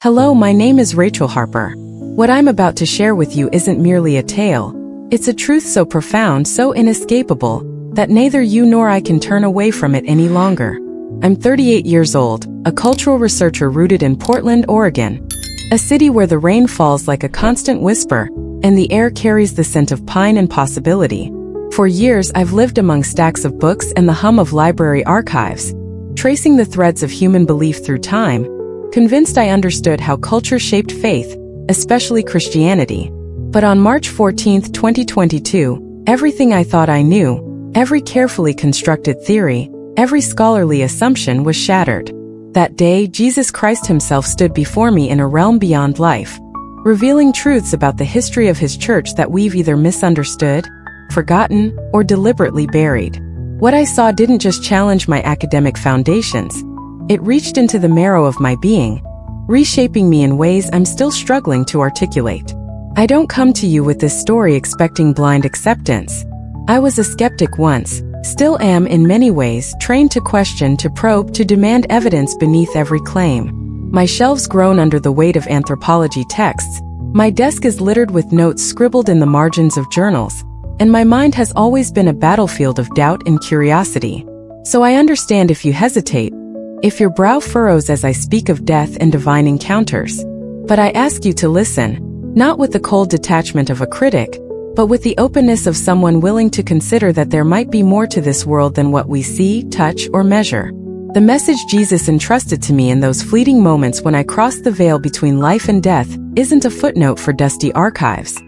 Hello, my name is Rachel Harper. What I'm about to share with you isn't merely a tale. It's a truth so profound, so inescapable, that neither you nor I can turn away from it any longer. I'm 38 years old, a cultural researcher rooted in Portland, Oregon, a city where the rain falls like a constant whisper, and the air carries the scent of pine and possibility. For years, I've lived among stacks of books and the hum of library archives, tracing the threads of human belief through time, convinced I understood how culture shaped faith, especially Christianity. But on March 14, 2022, everything I thought I knew, every carefully constructed theory, every scholarly assumption was shattered. That day, Jesus Christ himself stood before me in a realm beyond life, revealing truths about the history of his church that we've either misunderstood, forgotten, or deliberately buried. What I saw didn't just challenge my academic foundations. It reached into the marrow of my being, reshaping me in ways I'm still struggling to articulate. I don't come to you with this story expecting blind acceptance. I was a skeptic once, still am in many ways, trained to question, to probe, to demand evidence beneath every claim. My shelves groan under the weight of anthropology texts, my desk is littered with notes scribbled in the margins of journals, and my mind has always been a battlefield of doubt and curiosity. So I understand if you hesitate, if your brow furrows as I speak of death and divine encounters. But I ask you to listen, not with the cold detachment of a critic, but with the openness of someone willing to consider that there might be more to this world than what we see, touch, or measure. The message Jesus entrusted to me in those fleeting moments when I crossed the veil between life and death isn't a footnote for dusty archives.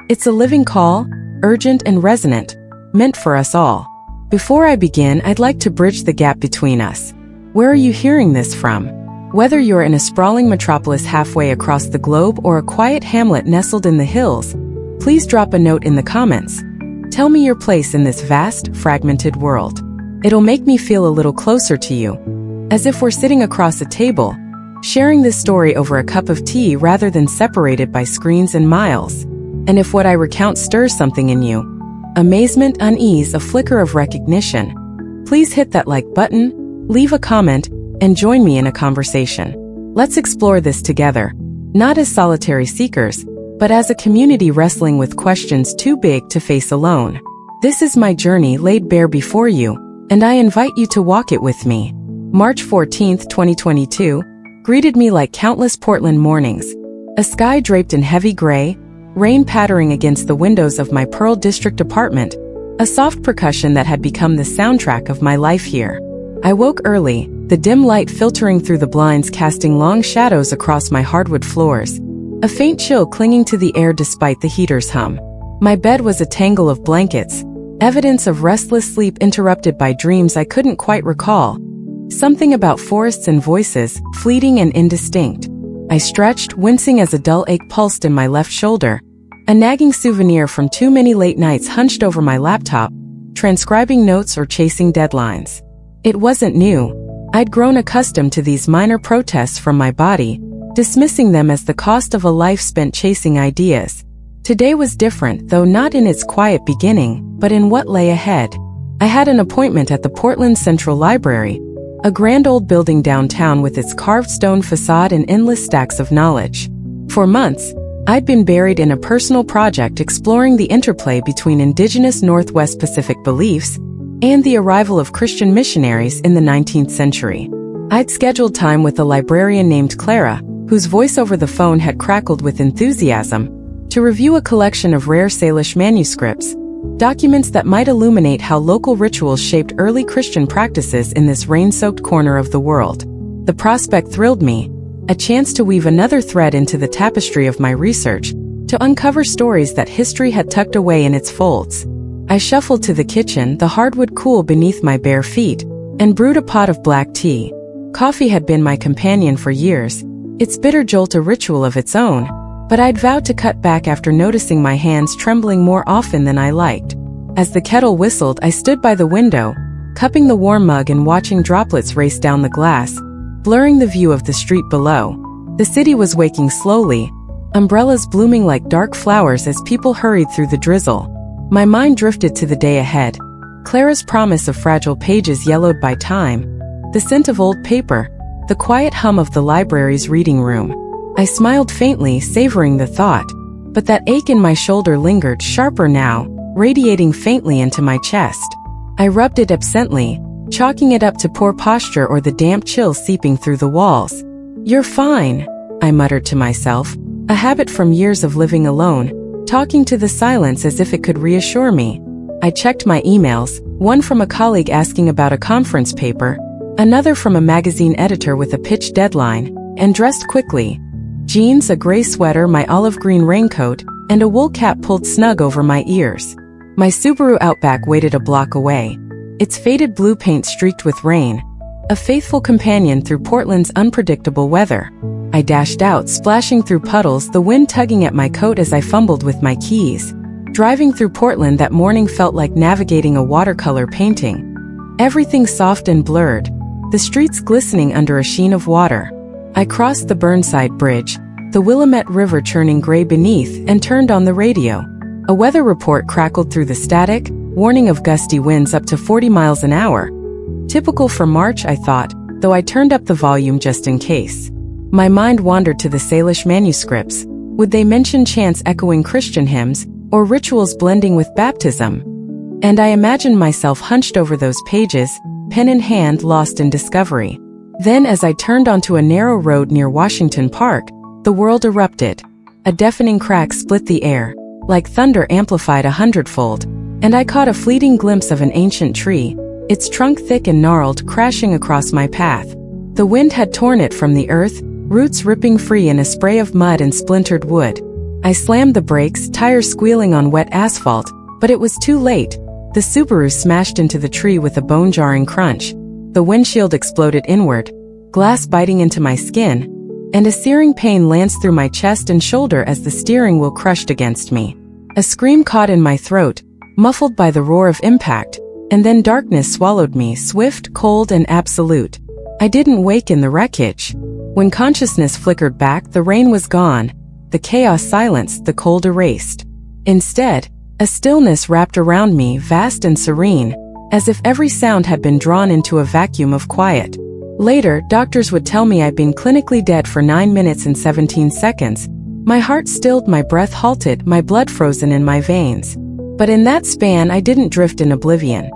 It's a living call, urgent and resonant, meant for us all. Before I begin, I'd like to bridge the gap between us. Where are you hearing this from? Whether you're in a sprawling metropolis halfway across the globe or a quiet hamlet nestled in the hills, please drop a note in the comments. Tell me your place in this vast, fragmented world. It'll make me feel a little closer to you, as if we're sitting across a table, sharing this story over a cup of tea rather than separated by screens and miles. And if what I recount stirs something in you, amazement, unease, a flicker of recognition, please hit that like button, leave a comment, and join me in a conversation. Let's explore this together, not as solitary seekers, but as a community wrestling with questions too big to face alone. This is my journey laid bare before you, and I invite you to walk it with me. March 14, 2022, greeted me like countless Portland mornings. A sky draped in heavy gray, rain pattering against the windows of my Pearl District apartment, a soft percussion that had become the soundtrack of my life here. I woke early, the dim light filtering through the blinds casting long shadows across my hardwood floors, a faint chill clinging to the air despite the heater's hum. My bed was a tangle of blankets, evidence of restless sleep interrupted by dreams I couldn't quite recall. Something about forests and voices, fleeting and indistinct. I stretched, wincing as a dull ache pulsed in my left shoulder, a nagging souvenir from too many late nights hunched over my laptop, transcribing notes or chasing deadlines. It wasn't new. I'd grown accustomed to these minor protests from my body, dismissing them as the cost of a life spent chasing ideas. Today was different, though not in its quiet beginning, but in what lay ahead. I had an appointment at the Portland Central Library, a grand old building downtown with its carved stone facade and endless stacks of knowledge. For months, I'd been buried in a personal project exploring the interplay between indigenous Northwest Pacific beliefs and the arrival of Christian missionaries in the 19th century. I'd scheduled time with a librarian named Clara, whose voice over the phone had crackled with enthusiasm, to review a collection of rare Salish manuscripts, documents that might illuminate how local rituals shaped early Christian practices in this rain-soaked corner of the world. The prospect thrilled me, a chance to weave another thread into the tapestry of my research, to uncover stories that history had tucked away in its folds. I shuffled to the kitchen, the hardwood cool beneath my bare feet, and brewed a pot of black tea. Coffee had been my companion for years, its bitter jolt a ritual of its own, but I'd vowed to cut back after noticing my hands trembling more often than I liked. As the kettle whistled, I stood by the window, cupping the warm mug and watching droplets race down the glass, blurring the view of the street below. The city was waking slowly, umbrellas blooming like dark flowers as people hurried through the drizzle. My mind drifted to the day ahead. Clara's promise of fragile pages yellowed by time, the scent of old paper, the quiet hum of the library's reading room. I smiled faintly, savoring the thought, but that ache in my shoulder lingered, sharper now, radiating faintly into my chest. I rubbed it absently, chalking it up to poor posture or the damp chill seeping through the walls. "You're fine," I muttered to myself, a habit from years of living alone, talking to the silence as if it could reassure me. I checked my emails, one from a colleague asking about a conference paper, another from a magazine editor with a pitch deadline, and dressed quickly. Jeans, a gray sweater, my olive green raincoat, and a wool cap pulled snug over my ears. My Subaru Outback waited a block away, its faded blue paint streaked with rain, a faithful companion through Portland's unpredictable weather. I dashed out, splashing through puddles, the wind tugging at my coat as I fumbled with my keys. Driving through Portland that morning felt like navigating a watercolor painting. Everything soft and blurred, the streets glistening under a sheen of water. I crossed the Burnside Bridge, the Willamette River churning gray beneath, and turned on the radio. A weather report crackled through the static, warning of gusty winds up to 40 miles an hour. Typical for March, I thought, though I turned up the volume just in case. My mind wandered to the Salish manuscripts. Would they mention chants echoing Christian hymns, or rituals blending with baptism? And I imagined myself hunched over those pages, pen in hand, lost in discovery. Then as I turned onto a narrow road near Washington Park, the world erupted. A deafening crack split the air, like thunder amplified 100-fold, and I caught a fleeting glimpse of an ancient tree, its trunk thick and gnarled, crashing across my path. The wind had torn it from the earth, roots ripping free in a spray of mud and splintered wood. I slammed the brakes, tires squealing on wet asphalt, but it was too late. The Subaru smashed into the tree with a bone-jarring crunch. The windshield exploded inward, glass biting into my skin, and a searing pain lanced through my chest and shoulder as the steering wheel crushed against me. A scream caught in my throat, muffled by the roar of impact, and then darkness swallowed me, swift, cold, and absolute. I didn't wake in the wreckage. When consciousness flickered back, the rain was gone, the chaos silenced, the cold erased. Instead, a stillness wrapped around me, vast and serene, as if every sound had been drawn into a vacuum of quiet. Later, doctors would tell me I'd been clinically dead for 9 minutes and 17 seconds. My heart stilled, my breath halted, my blood frozen in my veins. But in that span, I didn't drift in oblivion.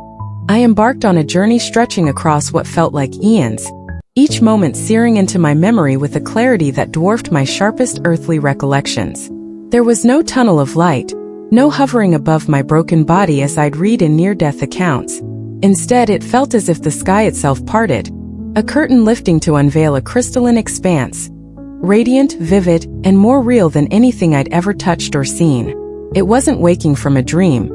I embarked on a journey stretching across what felt like eons, each moment searing into my memory with a clarity that dwarfed my sharpest earthly recollections. There was no tunnel of light, no hovering above my broken body as I'd read in near-death accounts. Instead, it felt as if the sky itself parted, a curtain lifting to unveil a crystalline expanse, radiant, vivid, and more real than anything I'd ever touched or seen. It wasn't waking from a dream.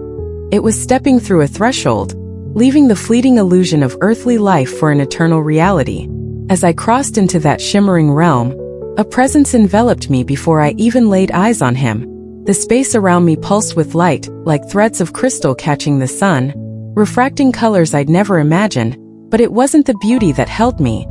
It was stepping through a threshold, leaving the fleeting illusion of earthly life for an eternal reality. As I crossed into that shimmering realm, a presence enveloped me before I even laid eyes on him. The space around me pulsed with light, like threads of crystal catching the sun, refracting colors I'd never imagined, but it wasn't the beauty that held me.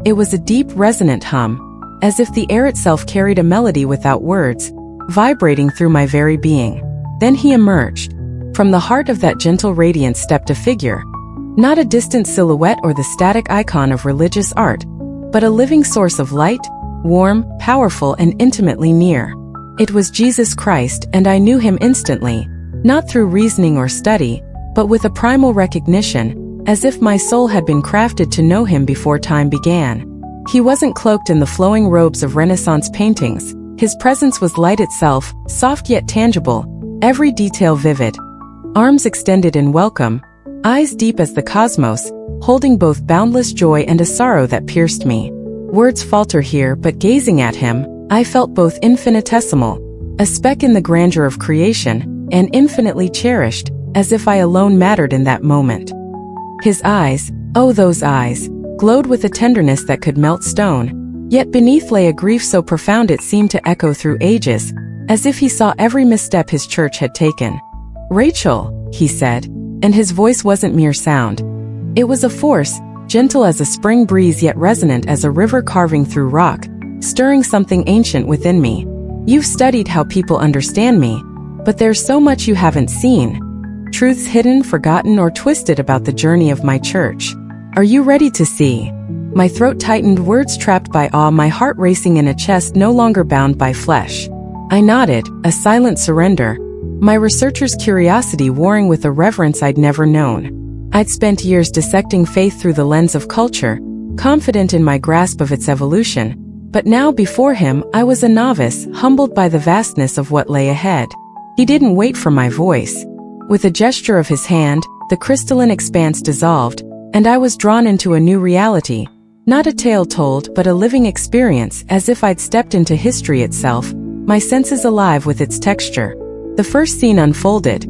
It was a deep, resonant hum, as if the air itself carried a melody without words, vibrating through my very being. Then he emerged. From the heart of that gentle radiance stepped a figure, not a distant silhouette or the static icon of religious art, but a living source of light, warm, powerful, and intimately near. It was Jesus Christ, and I knew him instantly, not through reasoning or study, but with a primal recognition, as if my soul had been crafted to know him before time began. He wasn't cloaked in the flowing robes of Renaissance paintings. His presence was light itself, soft yet tangible, every detail vivid. Arms extended in welcome, eyes deep as the cosmos, holding both boundless joy and a sorrow that pierced me. Words falter here, but gazing at him, I felt both infinitesimal, a speck in the grandeur of creation, and infinitely cherished, as if I alone mattered in that moment. His eyes, oh those eyes, glowed with a tenderness that could melt stone, yet beneath lay a grief so profound it seemed to echo through ages, as if he saw every misstep his church had taken. "Rachel," he said, and his voice wasn't mere sound. It was a force, gentle as a spring breeze yet resonant as a river carving through rock, stirring something ancient within me. "You've studied how people understand me, but there's so much you haven't seen. Truths hidden, forgotten, or twisted about the journey of my church. Are you ready to see?" My throat tightened, words trapped by awe, my heart racing in a chest no longer bound by flesh. I nodded, a silent surrender, my researcher's curiosity warring with a reverence I'd never known. I'd spent years dissecting faith through the lens of culture, confident in my grasp of its evolution, but now before him I was a novice, humbled by the vastness of what lay ahead. He didn't wait for my voice. With a gesture of his hand, the crystalline expanse dissolved, and I was drawn into a new reality, not a tale told but a living experience, as if I'd stepped into history itself, my senses alive with its texture. The first scene unfolded.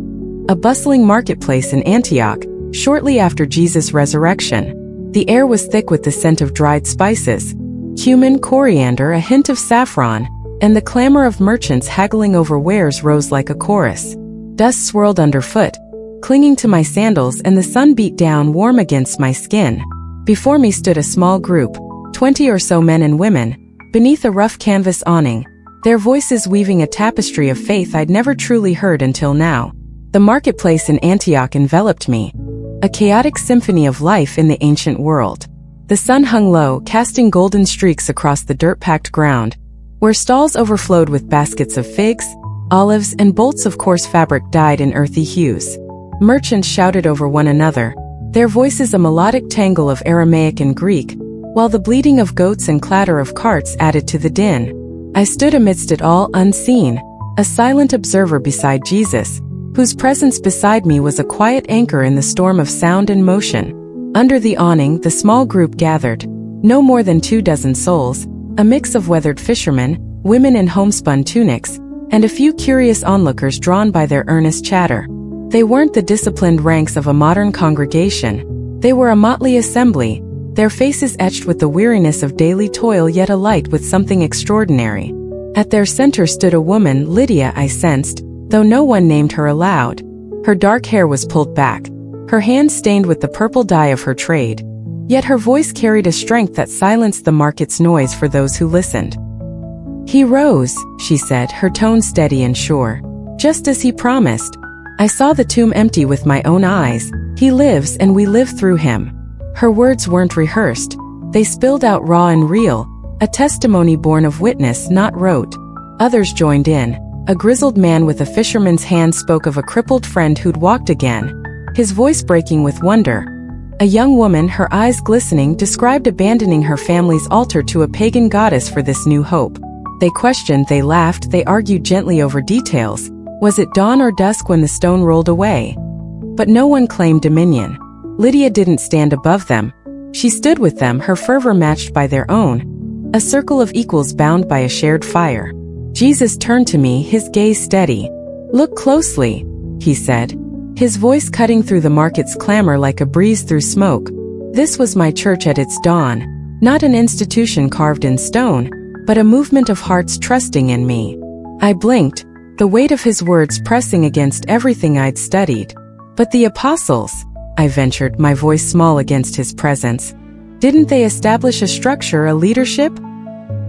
A bustling marketplace in Antioch, shortly after Jesus' resurrection. The air was thick with the scent of dried spices, cumin, coriander, a hint of saffron, and the clamor of merchants haggling over wares rose like a chorus. Dust swirled underfoot, clinging to my sandals, and the sun beat down warm against my skin. Before me stood a small group, 20 or so men and women, beneath a rough canvas awning, their voices weaving a tapestry of faith I'd never truly heard until now. The marketplace in Antioch enveloped me, a chaotic symphony of life in the ancient world. The sun hung low, casting golden streaks across the dirt-packed ground, where stalls overflowed with baskets of figs, olives, and bolts of coarse fabric dyed in earthy hues. Merchants shouted over one another, their voices a melodic tangle of Aramaic and Greek, while the bleating of goats and clatter of carts added to the din. I stood amidst it all, unseen, a silent observer beside Jesus, whose presence beside me was a quiet anchor in the storm of sound and motion. Under the awning, the small group gathered, no more than 24 souls, a mix of weathered fishermen, women in homespun tunics, and a few curious onlookers drawn by their earnest chatter. They weren't the disciplined ranks of a modern congregation. They were a motley assembly, their faces etched with the weariness of daily toil yet alight with something extraordinary. At their center stood a woman, Lydia, I sensed, though no one named her aloud. Her dark hair was pulled back, her hands stained with the purple dye of her trade. Yet her voice carried a strength that silenced the market's noise for those who listened. "He rose," she said, her tone steady and sure. "Just as he promised. I saw the tomb empty with my own eyes. He lives and we live through him." Her words weren't rehearsed. They spilled out raw and real, a testimony born of witness, not rote. Others joined in. A grizzled man with a fisherman's hand spoke of a crippled friend who'd walked again, his voice breaking with wonder. A young woman, her eyes glistening, described abandoning her family's altar to a pagan goddess for this new hope. They questioned, they laughed, they argued gently over details. Was it dawn or dusk when the stone rolled away? But no one claimed dominion. Lydia didn't stand above them. She stood with them, her fervor matched by their own. A circle of equals bound by a shared fire. Jesus turned to me, his gaze steady. "Look closely," he said, his voice cutting through the market's clamor like a breeze through smoke. This was my church at its dawn, not an institution carved in stone, but a movement of hearts trusting in me. I blinked, the weight of his words pressing against everything I'd studied. "But the apostles," I ventured, my voice small against his presence. "Didn't they establish a structure, a leadership?"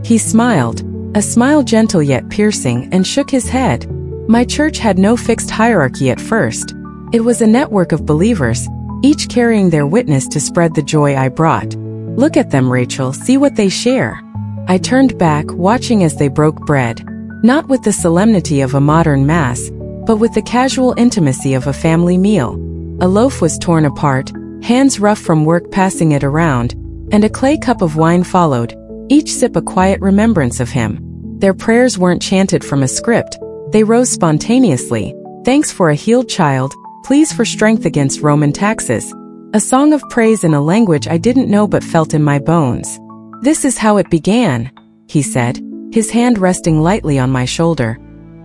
He smiled, a smile gentle yet piercing, and shook his head. "My church had no fixed hierarchy at first. It was a network of believers, each carrying their witness to spread the joy I brought. Look at them, Rachel, see what they share." I turned back, watching as they broke bread, not with the solemnity of a modern mass, but with the casual intimacy of a family meal. A loaf was torn apart, hands rough from work passing it around, and a clay cup of wine followed, each sip a quiet remembrance of him. Their prayers weren't chanted from a script, they rose spontaneously. Thanks for a healed child, pleas for strength against Roman taxes. A song of praise in a language I didn't know but felt in my bones. "This is how it began," he said, his hand resting lightly on my shoulder.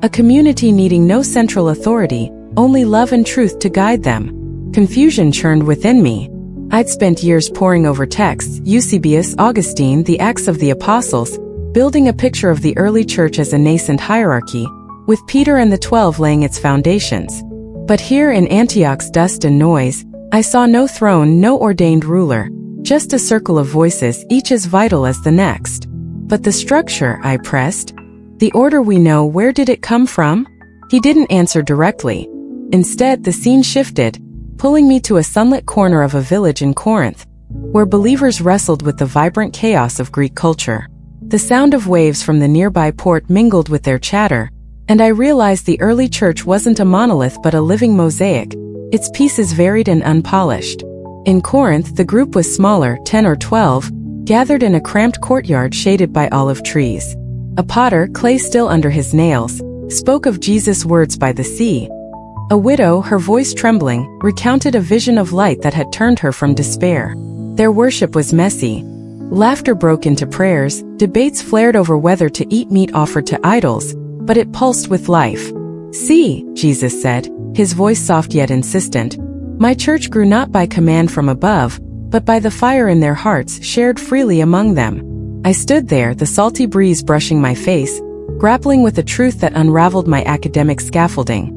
"A community needing no central authority, only love and truth to guide them." Confusion churned within me. I'd spent years poring over texts, Eusebius, Augustine, the Acts of the Apostles, building a picture of the early church as a nascent hierarchy, with Peter and the 12 laying its foundations. But here in Antioch's dust and noise, I saw no throne, no ordained ruler, just a circle of voices, each as vital as the next. "But the structure," I pressed, "the order we know, where did it come from?" He didn't answer directly. Instead, the scene shifted, pulling me to a sunlit corner of a village in Corinth. where believers wrestled with the vibrant chaos of Greek culture. The sound of waves from the nearby port mingled with their chatter, and I realized the early church wasn't a monolith but a living mosaic, its pieces varied and unpolished. In Corinth, the group was smaller, 10 or 12, gathered in a cramped courtyard shaded by olive trees. A potter, clay still under his nails, spoke of Jesus' words by the sea. A widow, her voice trembling, recounted a vision of light that had turned her from despair. Their worship was messy. Laughter broke into prayers, debates flared over whether to eat meat offered to idols, but it pulsed with life. "See," Jesus said, his voice soft yet insistent. "My church grew not by command from above, but by the fire in their hearts shared freely among them." I stood there, the salty breeze brushing my face, grappling with a truth that unraveled my academic scaffolding.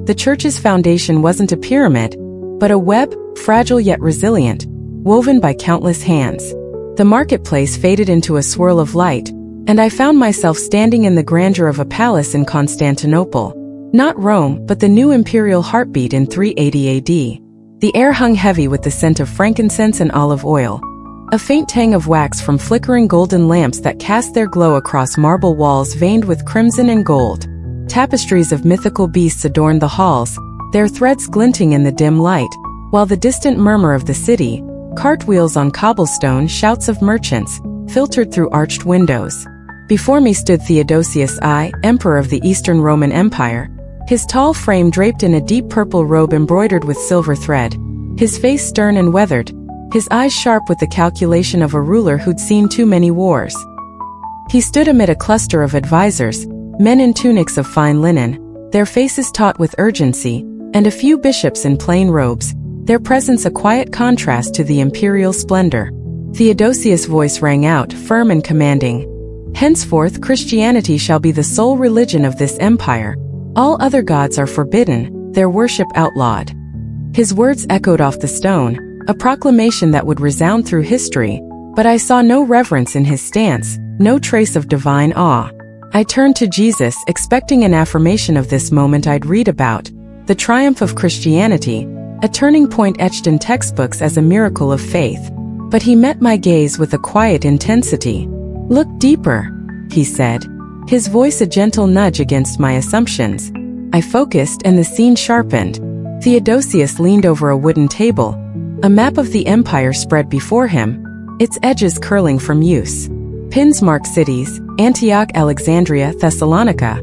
The church's foundation wasn't a pyramid, but a web, fragile yet resilient, woven by countless hands. The marketplace faded into a swirl of light, and I found myself standing in the grandeur of a palace in Constantinople. Not Rome, but the new imperial heartbeat in 380 AD. The air hung heavy with the scent of frankincense and olive oil. A faint tang of wax from flickering golden lamps that cast their glow across marble walls veined with crimson and gold. Tapestries of mythical beasts adorned the halls, their threads glinting in the dim light, while the distant murmur of the city, cartwheels on cobblestone, shouts of merchants, filtered through arched windows. Before me stood Theodosius I, Emperor of the Eastern Roman Empire, his tall frame draped in a deep purple robe embroidered with silver thread, his face stern and weathered, his eyes sharp with the calculation of a ruler who'd seen too many wars. He stood amid a cluster of advisors, men in tunics of fine linen, their faces taut with urgency, and a few bishops in plain robes, their presence a quiet contrast to the imperial splendor. Theodosius' voice rang out, firm and commanding. "Henceforth Christianity shall be the sole religion of this empire. All other gods are forbidden, their worship outlawed." His words echoed off the stone, a proclamation that would resound through history, but I saw no reverence in his stance, no trace of divine awe. I turned to Jesus, expecting an affirmation of this moment I'd read about, the triumph of Christianity, a turning point etched in textbooks as a miracle of faith. But he met my gaze with a quiet intensity. "Look deeper," he said, his voice a gentle nudge against my assumptions. I focused and the scene sharpened. Theodosius leaned over a wooden table. A map of the empire spread before him, its edges curling from use. Pins marked cities, Antioch, Alexandria, Thessalonica,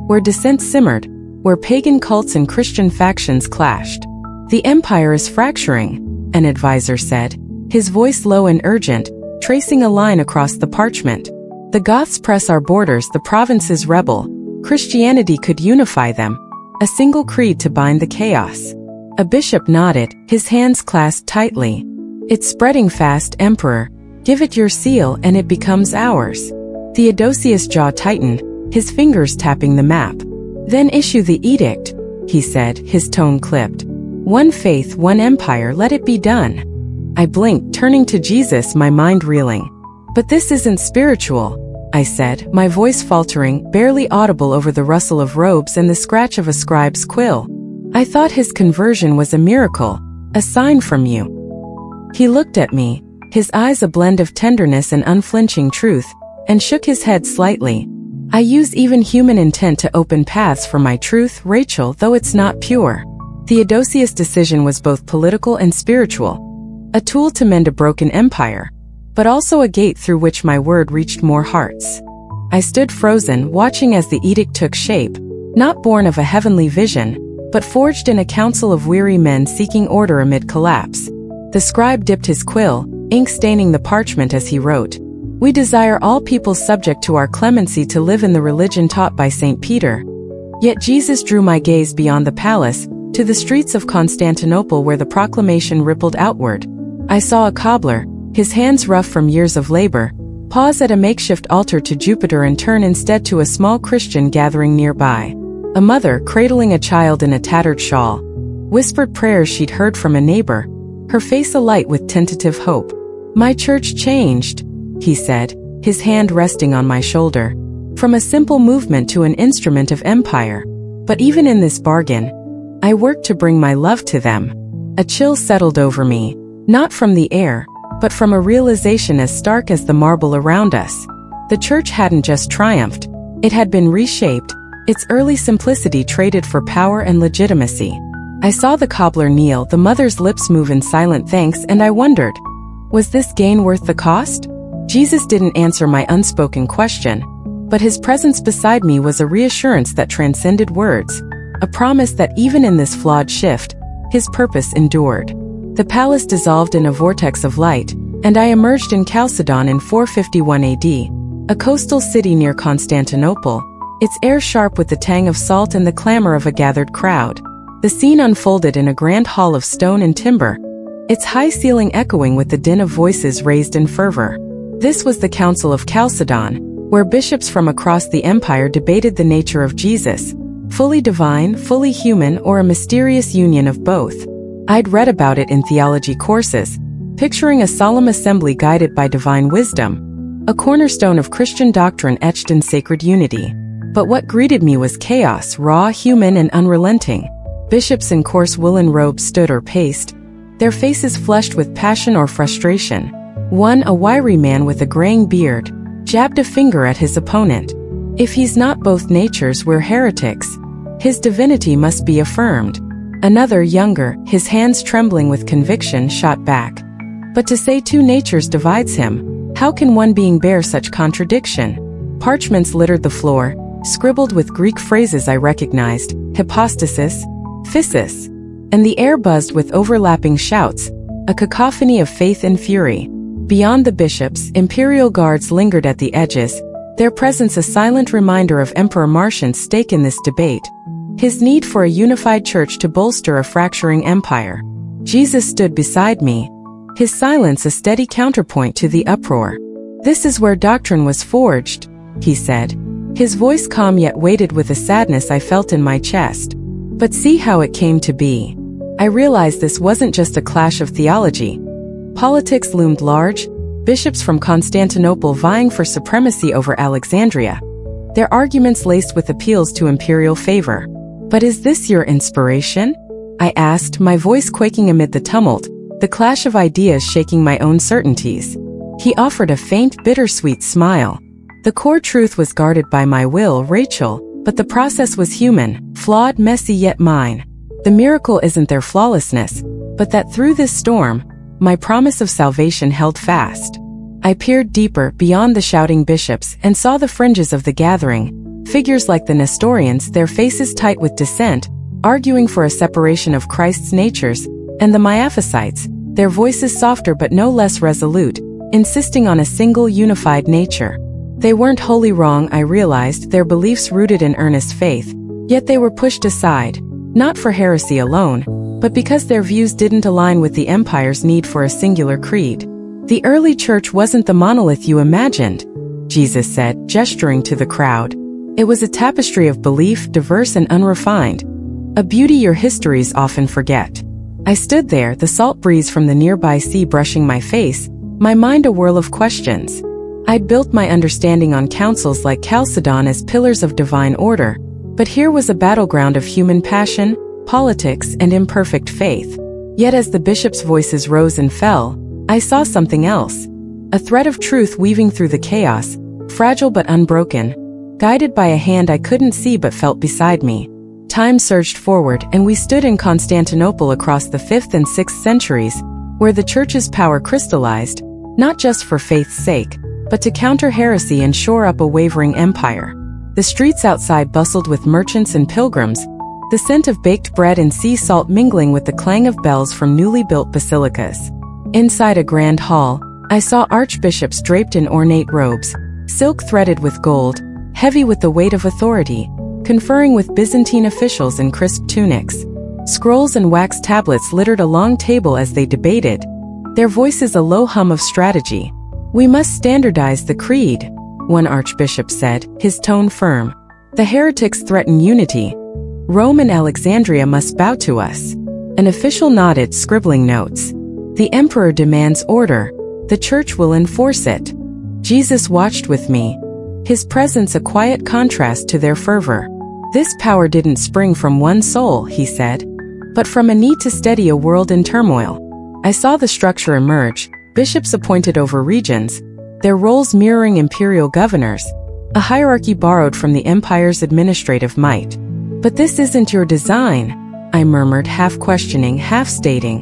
where dissent simmered, where pagan cults and Christian factions clashed. "The empire is fracturing," an advisor said, his voice low and urgent, tracing a line across the parchment. "The Goths press our borders, the provinces rebel. Christianity could unify them, a single creed to bind the chaos." A bishop nodded, his hands clasped tightly. "It's spreading fast, Emperor. Give it your seal and it becomes ours." Theodosius' jaw tightened, his fingers tapping the map. "Then issue the edict," he said, his tone clipped. "One faith, one empire, let it be done." I blinked, turning to Jesus, my mind reeling. "But this isn't spiritual," I said, my voice faltering, barely audible over the rustle of robes and the scratch of a scribe's quill. "I thought his conversion was a miracle, a sign from you." He looked at me, his eyes a blend of tenderness and unflinching truth, and shook his head slightly. "I use even human intent to open paths for my truth, Rachel, though it's not pure." Theodosius' decision was both political and spiritual, a tool to mend a broken empire, but also a gate through which my word reached more hearts. I stood frozen, watching as the edict took shape, not born of a heavenly vision, but forged in a council of weary men seeking order amid collapse. The scribe dipped his quill, ink staining the parchment as he wrote, "We desire all people subject to our clemency to live in the religion taught by St. Peter." Yet Jesus drew my gaze beyond the palace, to the streets of Constantinople where the proclamation rippled outward. I saw a cobbler, his hands rough from years of labor, pause at a makeshift altar to Jupiter and turn instead to a small Christian gathering nearby. A mother, cradling a child in a tattered shawl, whispered prayers she'd heard from a neighbor, her face alight with tentative hope. "My church changed," he said, his hand resting on my shoulder, "from a simple movement to an instrument of empire. But even in this bargain, I worked to bring my love to them." A chill settled over me, not from the air, but from a realization as stark as the marble around us. The church hadn't just triumphed, it had been reshaped, its early simplicity traded for power and legitimacy. I saw the cobbler kneel, the mother's lips move in silent thanks, and I wondered, was this gain worth the cost? Jesus didn't answer my unspoken question, but his presence beside me was a reassurance that transcended words, a promise that even in this flawed shift, his purpose endured. The palace dissolved in a vortex of light, and I emerged in Chalcedon in 451 AD, a coastal city near Constantinople, its air sharp with the tang of salt and the clamor of a gathered crowd. The scene unfolded in a grand hall of stone and timber, its high ceiling echoing with the din of voices raised in fervor. This was the Council of Chalcedon, where bishops from across the empire debated the nature of Jesus, fully divine, fully human, or a mysterious union of both. I'd read about it in theology courses, picturing a solemn assembly guided by divine wisdom, a cornerstone of Christian doctrine etched in sacred unity. But what greeted me was chaos, raw, human, and unrelenting. Bishops in coarse woolen robes stood or paced, their faces flushed with passion or frustration. One, a wiry man with a graying beard, jabbed a finger at his opponent. If he's not both natures, we're heretics. His divinity must be affirmed. Another, younger, his hands trembling with conviction, shot back. But to say two natures divides him, how can one being bear such contradiction? Parchments littered the floor, scribbled with Greek phrases I recognized, hypostasis, physis, and the air buzzed with overlapping shouts, a cacophony of faith and fury. Beyond the bishops, imperial guards lingered at the edges, their presence a silent reminder of Emperor Marcian's stake in this debate, his need for a unified church to bolster a fracturing empire. Jesus stood beside me, his silence a steady counterpoint to the uproar. "This is where doctrine was forged," he said, his voice calm yet weighted with a sadness I felt in my chest. But see how it came to be. I realized this wasn't just a clash of theology. Politics loomed large, bishops from Constantinople vying for supremacy over Alexandria, their arguments laced with appeals to imperial favor. "But is this your inspiration?" I asked, my voice quaking amid the tumult, the clash of ideas shaking my own certainties. He offered a faint, bittersweet smile. "The core truth was guarded by my will, Rachel, but the process was human, flawed, messy, yet mine. The miracle isn't their flawlessness, but that through this storm, my promise of salvation held fast." I peered deeper, beyond the shouting bishops, and saw the fringes of the gathering, figures like the Nestorians, their faces tight with dissent, arguing for a separation of Christ's natures, and the Miaphysites, their voices softer but no less resolute, insisting on a single unified nature. They weren't wholly wrong, I realized, their beliefs rooted in earnest faith, yet they were pushed aside, not for heresy alone, but because their views didn't align with the empire's need for a singular creed. "The early church wasn't the monolith you imagined," Jesus said, gesturing to the crowd. "It was a tapestry of belief, diverse and unrefined, a beauty your histories often forget." I stood there, the salt breeze from the nearby sea brushing my face, my mind a whirl of questions. I'd built my understanding on councils like Chalcedon as pillars of divine order, but here was a battleground of human passion, politics, and imperfect faith. Yet as the bishops' voices rose and fell, I saw something else. A thread of truth weaving through the chaos, fragile but unbroken, guided by a hand I couldn't see but felt beside me. Time surged forward, and we stood in Constantinople across the 5th and 6th centuries, where the church's power crystallized, not just for faith's sake, but to counter heresy and shore up a wavering empire. The streets outside bustled with merchants and pilgrims, the scent of baked bread and sea salt mingling with the clang of bells from newly built basilicas. Inside a grand hall, I saw archbishops draped in ornate robes, silk threaded with gold, heavy with the weight of authority, conferring with Byzantine officials in crisp tunics. Scrolls and wax tablets littered a long table as they debated, their voices a low hum of strategy. "We must standardize the creed," one archbishop said, his tone firm. "The heretics threaten unity. Rome and Alexandria must bow to us." An official nodded, scribbling notes. "The emperor demands order. The church will enforce it." Jesus watched with me, his presence a quiet contrast to their fervor. "This power didn't spring from one soul," he said, "but from a need to steady a world in turmoil." I saw the structure emerge, bishops appointed over regions, their roles mirroring imperial governors, a hierarchy borrowed from the empire's administrative might. "But this isn't your design," I murmured, half questioning, half stating.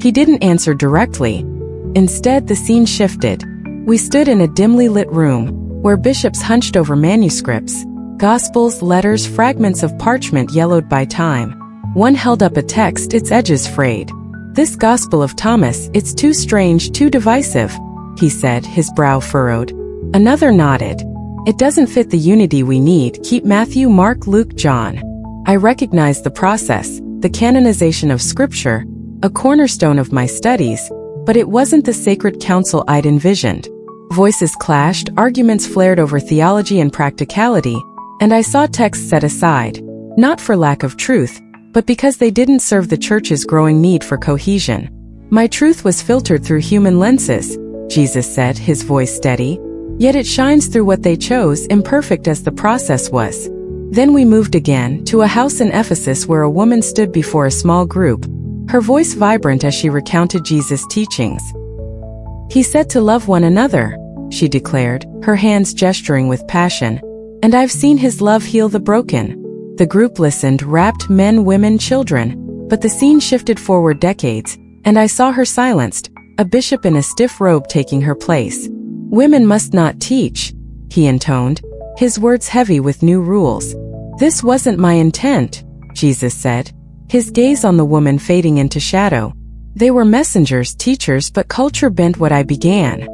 He didn't answer directly. Instead, the scene shifted. We stood in a dimly lit room, where bishops hunched over manuscripts, gospels, letters, fragments of parchment yellowed by time. One held up a text, its edges frayed. "This Gospel of Thomas, it's too strange, too divisive," he said, his brow furrowed. Another nodded. "It doesn't fit the unity we need. Keep Matthew, Mark, Luke, John." I recognized the process, the canonization of Scripture, a cornerstone of my studies, but it wasn't the sacred council I'd envisioned. Voices clashed, arguments flared over theology and practicality, and I saw texts set aside, not for lack of truth, but because they didn't serve the Church's growing need for cohesion. "My truth was filtered through human lenses," Jesus said, his voice steady. "Yet it shines through what they chose, imperfect as the process was." Then we moved again, to a house in Ephesus where a woman stood before a small group, her voice vibrant as she recounted Jesus' teachings. "He said to love one another," she declared, her hands gesturing with passion. "And I've seen his love heal the broken." The group listened, rapt, men, women, children, but the scene shifted forward decades, and I saw her silenced, a bishop in a stiff robe taking her place. "Women must not teach," he intoned, his words heavy with new rules. "This wasn't my intent," Jesus said, his gaze on the woman fading into shadow. "They were messengers, teachers, but culture bent what I began."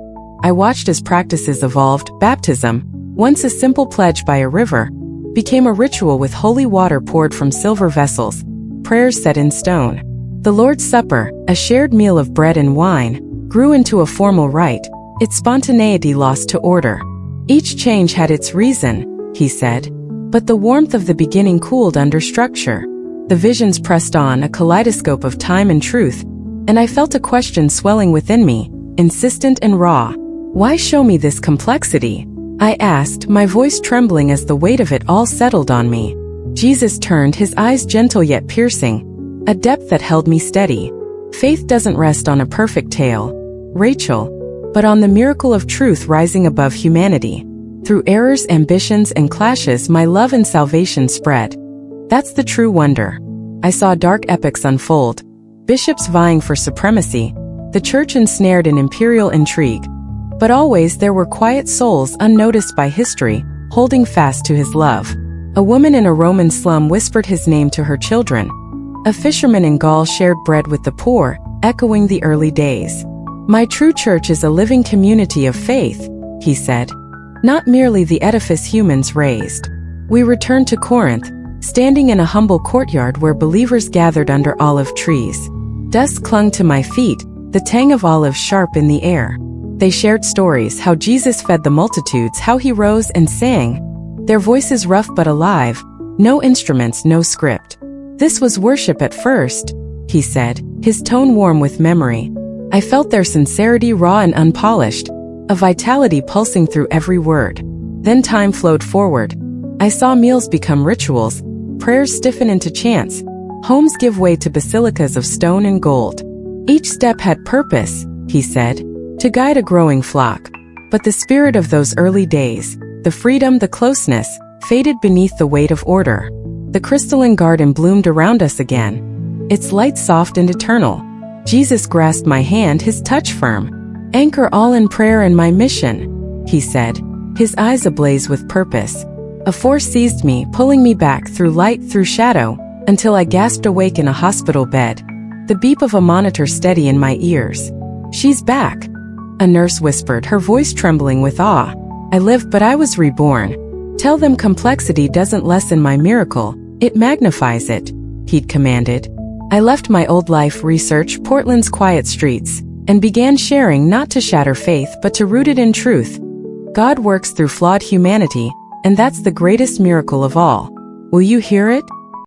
I watched as practices evolved. Baptism, once a simple pledge by a river, became a ritual with holy water poured from silver vessels, prayers set in stone. The Lord's Supper, a shared meal of bread and wine, grew into a formal rite, its spontaneity lost to order. "Each change had its reason," he said, but the warmth of the beginning cooled under structure. The visions pressed on, a kaleidoscope of time and truth, and I felt a question swelling within me, insistent and raw. "Why show me this complexity?" I asked, my voice trembling as the weight of it all settled on me. Jesus turned, his eyes gentle yet piercing, a depth that held me steady. "Faith doesn't rest on a perfect tale, Rachel, but on the miracle of truth rising above humanity. Through errors, ambitions, and clashes, my love and salvation spread. That's the true wonder." I saw dark epics unfold, bishops vying for supremacy, the church ensnared in imperial intrigue. But always there were quiet souls unnoticed by history, holding fast to his love. A woman in a Roman slum whispered his name to her children. A fisherman in Gaul shared bread with the poor, echoing the early days. "My true church is a living community of faith," he said, "not merely the edifice humans raised." We returned to Corinth, standing in a humble courtyard where believers gathered under olive trees. Dust clung to my feet, the tang of olives sharp in the air. They shared stories, how Jesus fed the multitudes, how he rose and sang, their voices rough but alive, no instruments, no script. "This was worship at first," he said, his tone warm with memory. I felt their sincerity, raw and unpolished, a vitality pulsing through every word. Then time flowed forward. I saw meals become rituals, prayers stiffen into chants, homes give way to basilicas of stone and gold. Each step had purpose, he said, to guide a growing flock. But the spirit of those early days, the freedom, the closeness, faded beneath the weight of order. The crystalline garden bloomed around us again, its light soft and eternal. Jesus grasped my hand, his touch firm. "Anchor all in prayer and my mission," he said, his eyes ablaze with purpose. A force seized me, pulling me back through light, through shadow, until I gasped awake in a hospital bed, the beep of a monitor steady in my ears. "She's back," a nurse whispered, her voice trembling with awe. "I lived, but I was reborn. Tell them complexity doesn't lessen my miracle, it magnifies it," he'd commanded. I left my old life, research, Portland's quiet streets, and began sharing, not to shatter faith but to root it in truth. God works through flawed humanity, and that's the greatest miracle of all. Will you hear it?